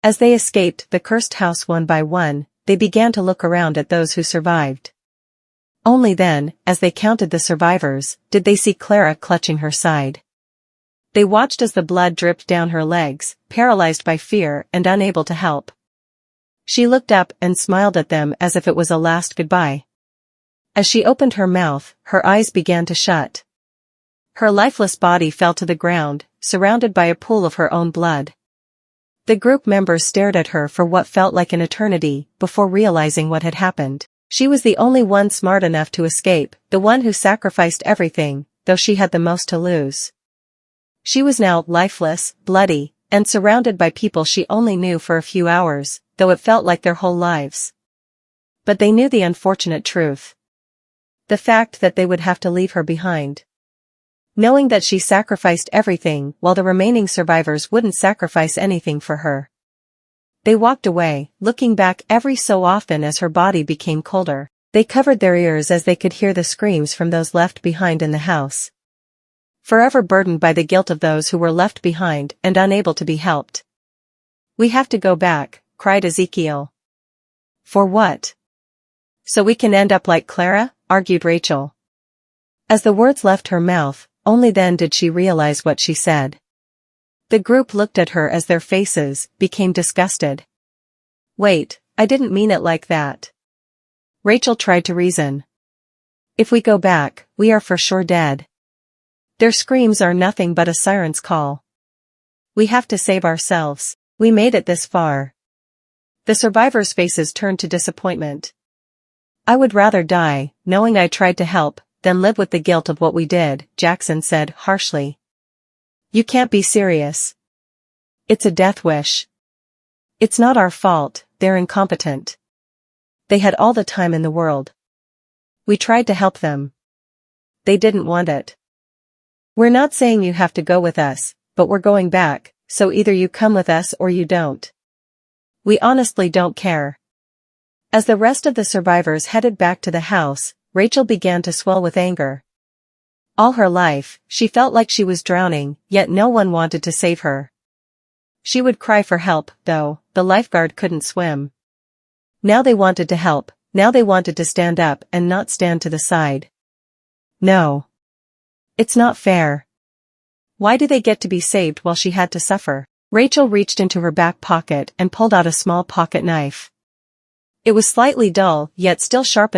As they escaped the cursed house one by one, they began to look around at those who survived. Only then, as they counted the survivors, did they see Clara clutching her side. They watched as the blood dripped down her legs, paralyzed by fear and unable to help. She looked up and smiled at them as if it was a last goodbye. As she opened her mouth, her eyes began to shut. Her lifeless body fell to the ground, surrounded by a pool of her own blood. The group members stared at her for what felt like an eternity, before realizing what had happened. She was the only one smart enough to escape, the one who sacrificed everything, though she had the most to lose. She was now lifeless, bloody, and surrounded by people she only knew for a few hours, though it felt like their whole lives. But they knew the unfortunate truth. The fact that they would have to leave her behind. Knowing that she sacrificed everything while the remaining survivors wouldn't sacrifice anything for her. They walked away, looking back every so often as her body became colder. They covered their ears as they could hear the screams from those left behind in the house. Forever burdened by the guilt of those who were left behind and unable to be helped. "We have to go back," cried Ezekiel. "For what?" "So we can end up like Clara," argued Rachel. As the words left her mouth, only then did she realize what she said. The group looked at her as their faces became disgusted. "Wait, I didn't mean it like that." Rachel tried to reason. "If we go back, we are for sure dead. Their screams are nothing but a siren's call. We have to save ourselves. We made it this far." The survivors' faces turned to disappointment. "I would rather die, knowing I tried to help, than live with the guilt of what we did," Jackson said harshly. "You can't be serious. It's a death wish. It's not our fault, they're incompetent. They had all the time in the world. We tried to help them. They didn't want it. We're not saying you have to go with us, but we're going back, so either you come with us or you don't. We honestly don't care." As the rest of the survivors headed back to the house, Rachel began to swell with anger. All her life, she felt like she was drowning, yet no one wanted to save her. She would cry for help, though, the lifeguard couldn't swim. Now they wanted to help, now they wanted to stand up and not stand to the side. No. It's not fair. Why do they get to be saved while she had to suffer? Rachel reached into her back pocket and pulled out a small pocket knife. It was slightly dull, yet still sharp